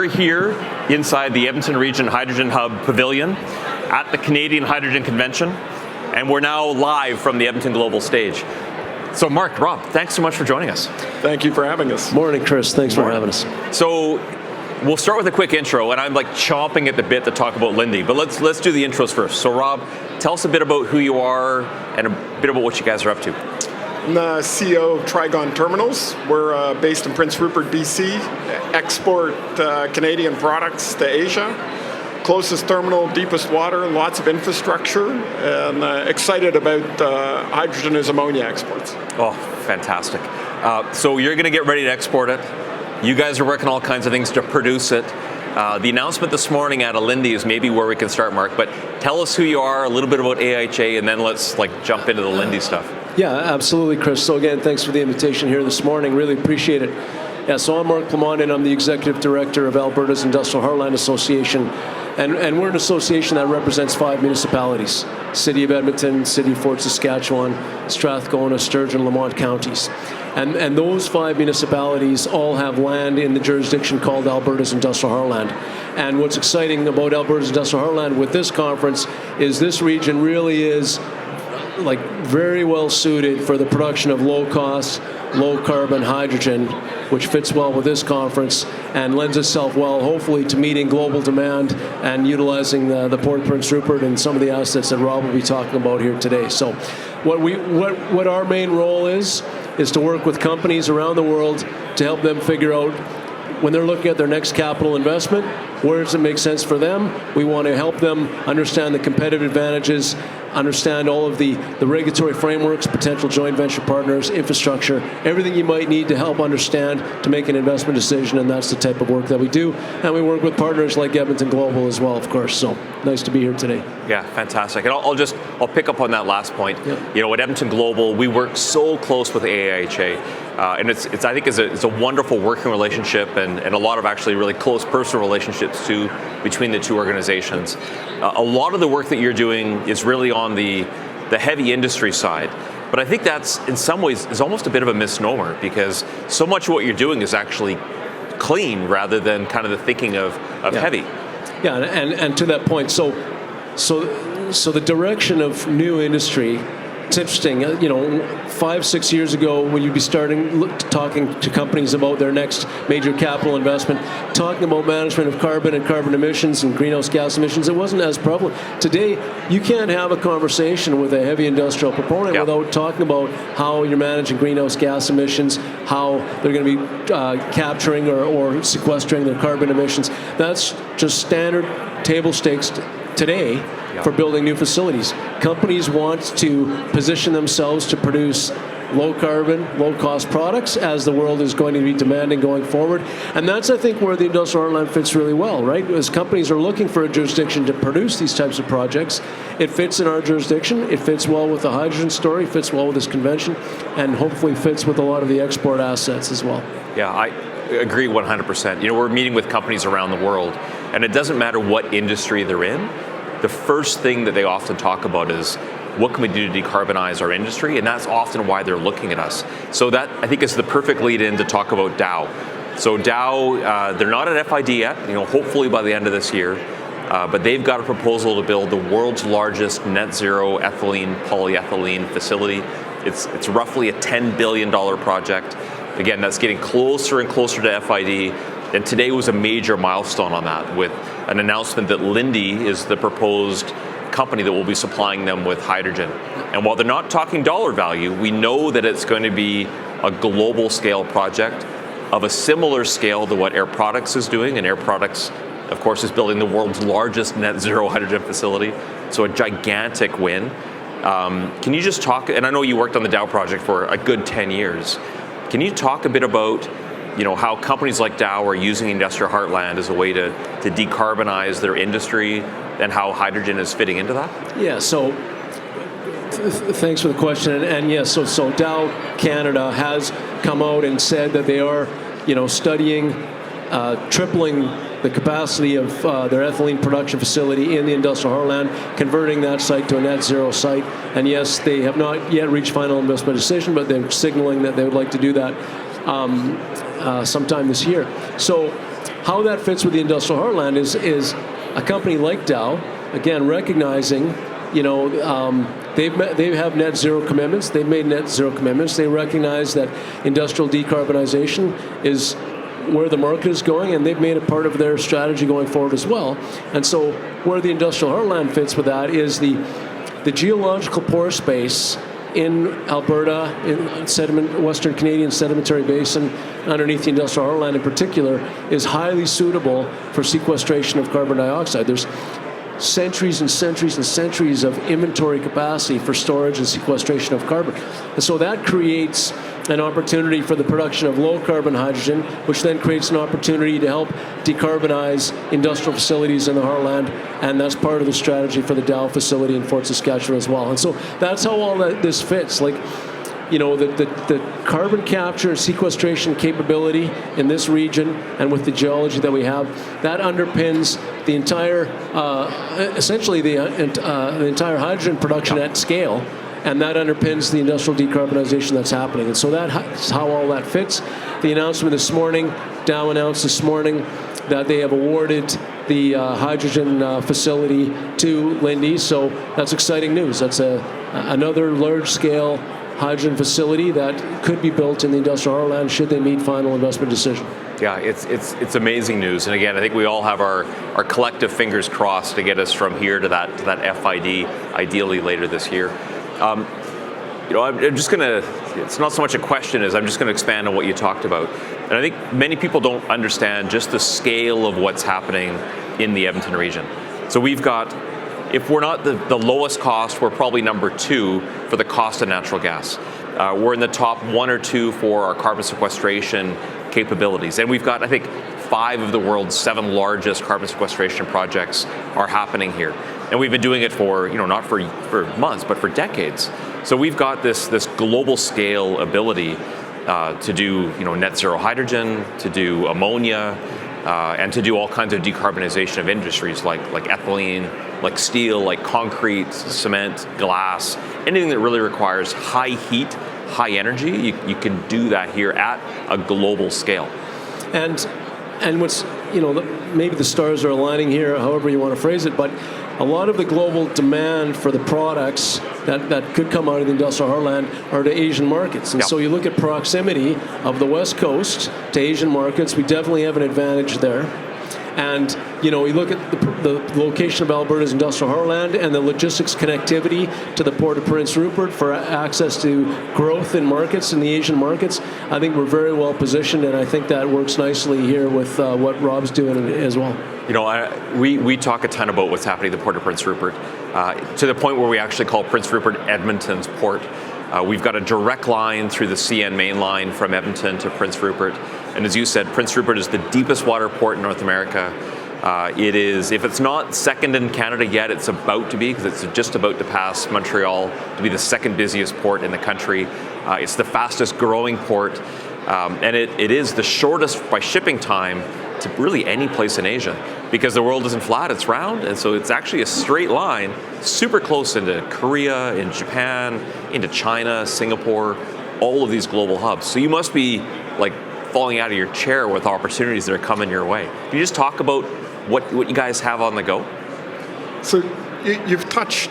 we're here inside the Edmonton Region Hydrogen Hub Pavilion at the Canadian Hydrogen Convention, and we're now live from the Edmonton Global stage. So Mark, Rob, thanks so much for joining us. Thank you for having us. Morning, Chris. Thanks for having us. So we'll start with a quick intro, and I'm like chomping at the bit to talk about Lindy, but let's do the intros first. So Rob, tell us a bit about who you are and a bit about what you guys are up to. I'm the CEO of Trigon Terminals. We're based in Prince Rupert, BC. Export Canadian products to Asia. Closest terminal, deepest water, lots of infrastructure, and excited about hydrogen as ammonia exports. Oh, fantastic. So you're going to get ready to export it. You guys are working all kinds of things to produce it. The announcement this morning out of Lindy is maybe where we can start, Mark, but tell us who you are, a little bit about AIHA, and then let's jump into the Lindy stuff. Yeah, absolutely, Chris. So again, thanks for the invitation here this morning. Really appreciate it. Yeah, so I'm Mark Plamondon. I'm the Executive Director of Alberta's Industrial Heartland Association. And we're an association that represents 5 municipalities: City of Edmonton, City of Fort Saskatchewan, Strathcona, Sturgeon, Lamont counties. And those 5 municipalities all have land in the jurisdiction called Alberta's Industrial Heartland. And what's exciting about Alberta's Industrial Heartland with this conference is this region really is very well suited for the production of low-cost, low-carbon hydrogen, which fits well with this conference and lends itself well, hopefully, to meeting global demand and utilizing the Port of Prince Rupert and some of the assets that Rob will be talking about here today. So what our main role is to work with companies around the world to help them figure out, when they're looking at their next capital investment, where does it make sense for them? We want to help them understand the competitive advantages, understand all of the regulatory frameworks, potential joint venture partners, infrastructure, everything you might need to help understand to make an investment decision, and that's the type of work that we do. And we work with partners like Edmonton Global as well, of course. So nice to be here today. Yeah, fantastic. And I'll pick up on that last point. Yep. You know, at Edmonton Global, we work so close with AIHA, and it's I think it's a wonderful working relationship and a lot of actually really close personal relationships too between the two organizations. A lot of the work that you're doing is really on the heavy industry side, but I think that's in some ways is almost a bit of a misnomer, because so much of what you're doing is actually clean rather than kind of the thinking of heavy. Yeah, and to that point, so the direction of new industry, it's interesting. 5-6 years ago, when you'd be talking to companies about their next major capital investment, talking about management of carbon and carbon emissions and greenhouse gas emissions, it wasn't as prevalent. Today, you can't have a conversation with a heavy industrial proponent without talking about how you're managing greenhouse gas emissions, how they're going to be capturing or sequestering their carbon emissions. That's just standard table stakes today for building new facilities. Companies want to position themselves to produce low-carbon, low-cost products as the world is going to be demanding going forward. And that's, I think, where the Industrial Heartland fits really well, right? As companies are looking for a jurisdiction to produce these types of projects, it fits in our jurisdiction, it fits well with the hydrogen story, fits well with this convention, and hopefully fits with a lot of the export assets as well. Yeah, I agree 100%. We're meeting with companies around the world, and it doesn't matter what industry they're in. The first thing that they often talk about is, what can we do to decarbonize our industry? And that's often why they're looking at us. So that, I think, is the perfect lead-in to talk about Dow. So Dow, they're not at FID yet, hopefully by the end of this year, but they've got a proposal to build the world's largest net zero ethylene polyethylene facility. It's roughly a $10 billion project. Again, that's getting closer and closer to FID. And today was a major milestone on that, with an announcement that Lindy is the proposed company that will be supplying them with hydrogen. And while they're not talking dollar value, we know that it's going to be a global scale project of a similar scale to what Air Products is doing. And Air Products, of course, is building the world's largest net zero hydrogen facility. So a gigantic win. Can you just talk, and I know you worked on the Dow project for a good 10 years. Can you talk a bit about how companies like Dow are using Industrial Heartland as a way to decarbonize their industry, and how hydrogen is fitting into that? Yeah, so thanks for the question. And yes, so Dow Canada has come out and said that they are, studying tripling the capacity of their ethylene production facility in the Industrial Heartland, converting that site to a net zero site. And yes, they have not yet reached final investment decision, but they're signaling that they would like to do that sometime this year. So how that fits with the industrial heartland is a company like Dow, again, recognizing, they have net zero commitments. They've made net zero commitments. They recognize that industrial decarbonization is where the market is going, and they've made it part of their strategy going forward as well. And so where the industrial heartland fits with that is the geological pore space in Alberta, in Western Canadian sedimentary basin, underneath the industrial heartland in particular, is highly suitable for sequestration of carbon dioxide. There's centuries and centuries and centuries of inventory capacity for storage and sequestration of carbon. And so that creates an opportunity for the production of low carbon hydrogen, which then creates an opportunity to help decarbonize industrial facilities in the heartland, and that's part of the strategy for the Dow facility in Fort Saskatchewan as well. And so that's how all this fits. Like, the carbon capture and sequestration capability in this region, and with the geology that we have, that underpins the entire, essentially the entire hydrogen production at scale, and that underpins the industrial decarbonization that's happening. And so that's how all that fits. The announcement this morning, Dow announced this morning that they have awarded the hydrogen facility to Linde, so that's exciting news. That's another large-scale hydrogen facility that could be built in the industrial heartland should they meet final investment decision. Yeah, it's amazing news. And again, I think we all have our collective fingers crossed to get us from here to that FID, ideally later this year. I'm just going to, it's not so much a question as I'm just going to expand on what you talked about. And I think many people don't understand just the scale of what's happening in the Edmonton region. So we've got, if we're not the lowest cost, we're probably number 2 for the cost of natural gas. We're in the top 1 or 2 for our carbon sequestration capabilities. And we've got, I think, 5 of the world's 7 largest carbon sequestration projects are happening here. And we've been doing it for, not for months, but for decades. So we've got this global scale ability to do, net zero hydrogen, to do ammonia, and to do all kinds of decarbonization of industries like ethylene, like steel, like concrete, cement, glass, anything that really requires high heat, high energy. You can do that here at a global scale. And what's, maybe the stars are aligning here, however you want to phrase it, but a lot of the global demand for the products that could come out of the industrial heartland are to Asian markets. And so you look at proximity of the West Coast to Asian markets, we definitely have an advantage there. And, you look at the location of Alberta's industrial heartland and the logistics connectivity to the Port of Prince Rupert for access to growth in markets, in the Asian markets. I think we're very well positioned, and I think that works nicely here with what Rob's doing as well. We talk a ton about what's happening at the Port of Prince Rupert, to the point where we actually call Prince Rupert Edmonton's port. We've got a direct line through the CN main line from Edmonton to Prince Rupert. And as you said, Prince Rupert is the deepest water port in North America. It is, if it's not second in Canada yet, it's about to be, because it's just about to pass Montreal to be the second busiest port in the country. It's the fastest growing port, and it is the shortest by shipping time to really any place in Asia, because the world isn't flat, it's round, and so it's actually a straight line, super close into Korea, in Japan, into China, Singapore, all of these global hubs. So you must be like falling out of your chair with opportunities that are coming your way. Can you just talk about what you guys have on the go? So you've touched,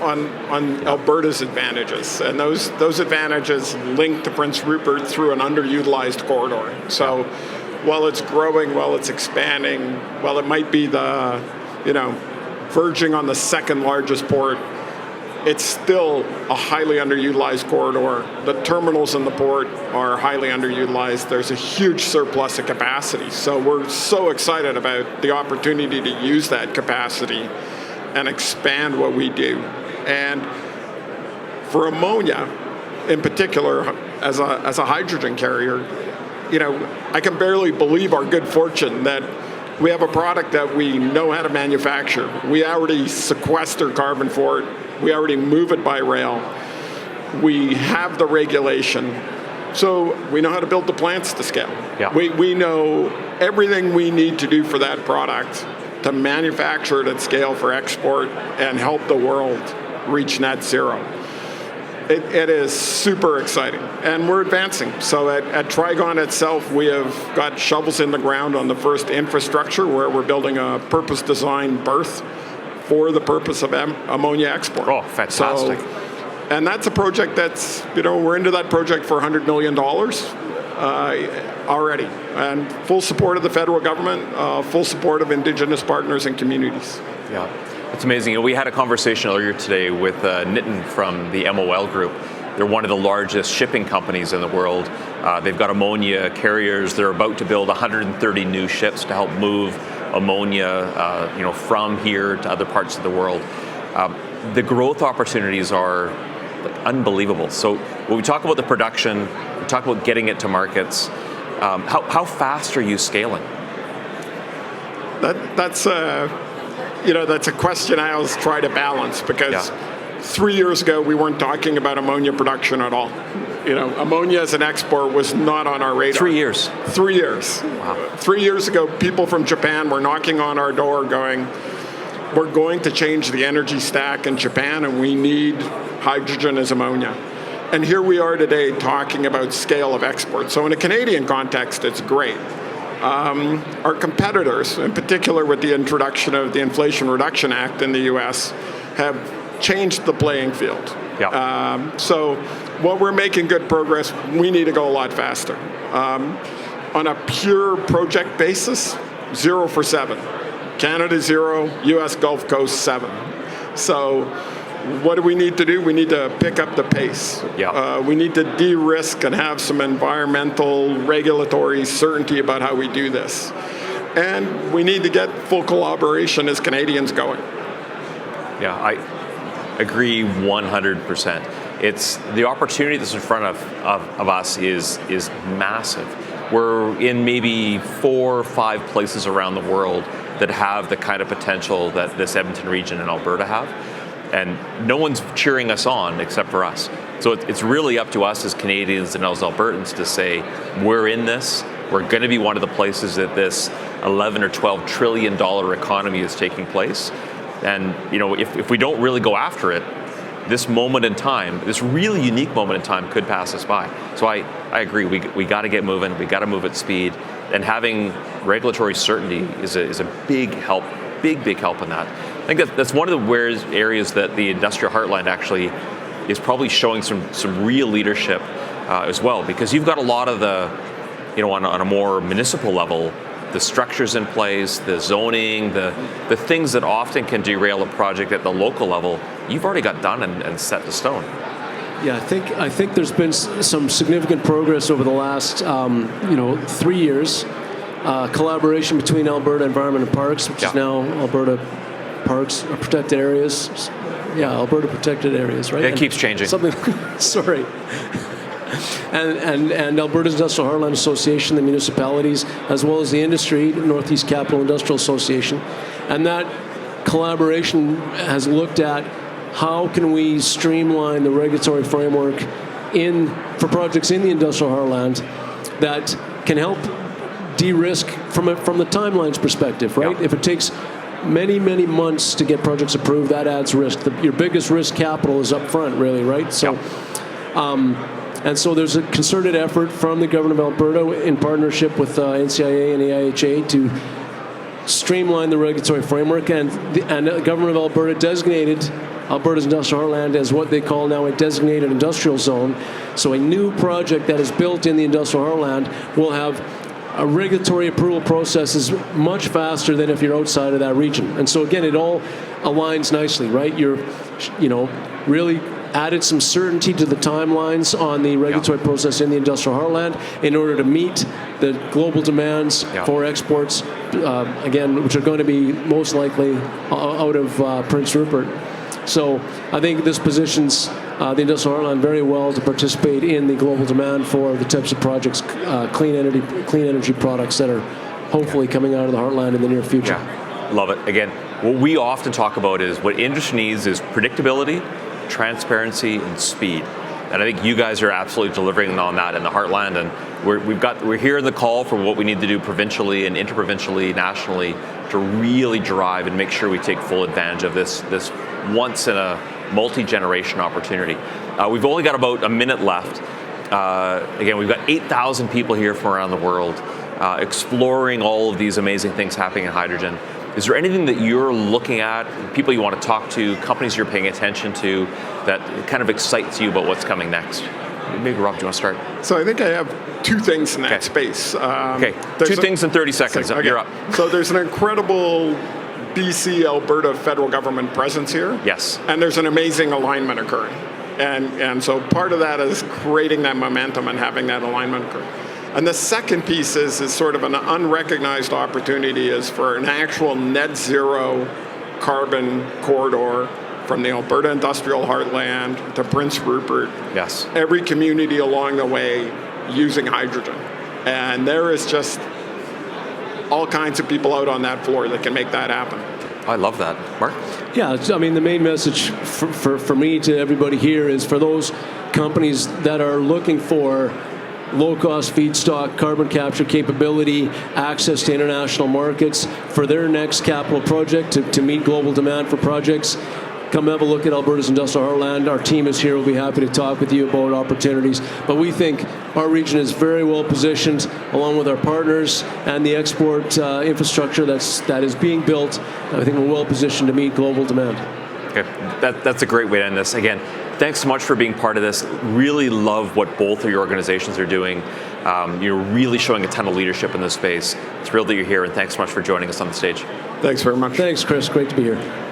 on Alberta's advantages, and those advantages link to Prince Rupert through an underutilized corridor. So while it's growing, while it's expanding, while it might be verging on the second largest port, it's still a highly underutilized corridor. The terminals in the port are highly underutilized. There's a huge surplus of capacity. So we're so excited about the opportunity to use that capacity and expand what we do. And for ammonia, in particular, as a hydrogen carrier, I can barely believe our good fortune that we have a product that we know how to manufacture. We already sequester carbon for it. We already move it by rail. We have the regulation. So we know how to build the plants to scale. Yeah. We know everything we need to do for that product to manufacture it at scale for export and help the world reach net zero. It is super exciting, and we're advancing. So at Trigon itself, we have got shovels in the ground on the first infrastructure where we're building a purpose-designed berth for the purpose of ammonia export. Oh, fantastic. And that's a project that's, we're into that project for $100 million already. And full support of the federal government, full support of Indigenous partners and communities. Yeah, it's amazing. We had a conversation earlier today with Nitin from the MOL Group. They're one of the largest shipping companies in the world. They've got ammonia carriers. They're about to build 130 new ships to help move ammonia, from here to other parts of the world. The growth opportunities are unbelievable. So when we talk about the production, we talk about getting it to markets. How fast are you scaling? That's a question I always try to balance, because 3 years ago we weren't talking about ammonia production at all. Ammonia as an export was not on our radar. 3 years. 3 years. Wow. 3 years ago, people from Japan were knocking on our door going, we're going to change the energy stack in Japan and we need hydrogen as ammonia. And here we are today talking about scale of export. So in a Canadian context, it's great. Our competitors, in particular with the introduction of the Inflation Reduction Act in the US, have changed the playing field. Yeah. So while we're making good progress, we need to go a lot faster. On a pure project basis, 0 for 7. Canada 0, US Gulf Coast 7. So what do we need to do? We need to pick up the pace. Yeah. We need to de-risk and have some environmental, regulatory certainty about how we do this. And we need to get full collaboration as Canadians going. Yeah, I agree 100%. It's the opportunity that's in front of us is massive. We're in maybe 4 or 5 places around the world that have the kind of potential that this Edmonton region and Alberta have. And no one's cheering us on except for us. So it's really up to us as Canadians and as Albertans to say, we're in this. We're going to be one of the places that this $11 or $12 trillion economy is taking place. And if we don't really go after it, this moment in time, this really unique moment in time, could pass us by. So I agree. We got to get moving. We got to move at speed. And having regulatory certainty is a big help. Big help in that. I think that's one of the areas that the industrial heartland actually is probably showing some real leadership as well, because you've got a lot of the, on a more municipal level, the structures in place, the zoning, the things that often can derail a project at the local level, you've already got done and set to stone. Yeah, I think there's been some significant progress over the last 3 years. Collaboration between Alberta Environment and Parks, which is now Alberta Parks Protected Areas. Yeah, Alberta Protected Areas, right? Yeah, it keeps changing. Sorry. And Alberta's Industrial Heartland Association, the municipalities, as well as the industry, Northeast Capital Industrial Association. And that collaboration has looked at how can we streamline the regulatory framework for projects in the Industrial Heartland that can help de-risk from the timelines perspective, right? Yeah. If it takes many months to get projects approved, that adds risk. Your biggest risk capital is up front, really, right? So, and so there's a concerted effort from the government of Alberta in partnership with NCIA and AIHA to streamline the regulatory framework, and the government of Alberta designated Alberta's Industrial Heartland as what they call now a designated industrial zone. So a new project that is built in the Industrial Heartland will have a regulatory approval process is much faster than if you're outside of that region. And so again, it all aligns nicely, right? You're, really added some certainty to the timelines on the regulatory process in the Industrial Heartland in order to meet the global demands for exports, again, which are going to be most likely out of Prince Rupert. So I think this positions the Industrial Heartland very well to participate in the global demand for the types of projects, clean energy products that are hopefully coming out of the Heartland in the near future. Yeah, love it. Again, what we often talk about is what industry needs is predictability, transparency, and speed. And I think you guys are absolutely delivering on that in the Heartland. And we're here in the call for what we need to do provincially and interprovincially, nationally, to really drive and make sure we take full advantage of this once in a multi-generation opportunity. We've only got about a minute left. Again, we've got 8,000 people here from around the world exploring all of these amazing things happening in hydrogen. Is there anything that you're looking at, people you want to talk to, companies you're paying attention to, that kind of excites you about what's coming next? Maybe Rob, do you want to start? So I think I have two things in that space. Okay, two things in 30 seconds. Okay. You're up. So there's an incredible BC, Alberta federal government presence here. Yes. And there's an amazing alignment occurring. And so part of that is creating that momentum and having that alignment occur. And the second piece is sort of an unrecognized opportunity is for an actual net zero carbon corridor from the Alberta industrial heartland to Prince Rupert. Yes. Every community along the way using hydrogen. And there is just all kinds of people out on that floor that can make that happen. I love that. Mark? Yeah, I mean, the main message for me to everybody here is for those companies that are looking for low-cost feedstock, carbon capture capability, access to international markets for their next capital project to meet global demand for projects, come have a look at Alberta's Industrial Heartland. Our team is here. We'll be happy to talk with you about opportunities. But we think our region is very well positioned, along with our partners and the export infrastructure that is being built. I think we're well positioned to meet global demand. Okay, that's a great way to end this. Again, thanks so much for being part of this. Really love what both of your organizations are doing. You're really showing a ton of leadership in this space. Thrilled that you're here, and thanks so much for joining us on the stage. Thanks very much. Thanks, Chris. Great to be here.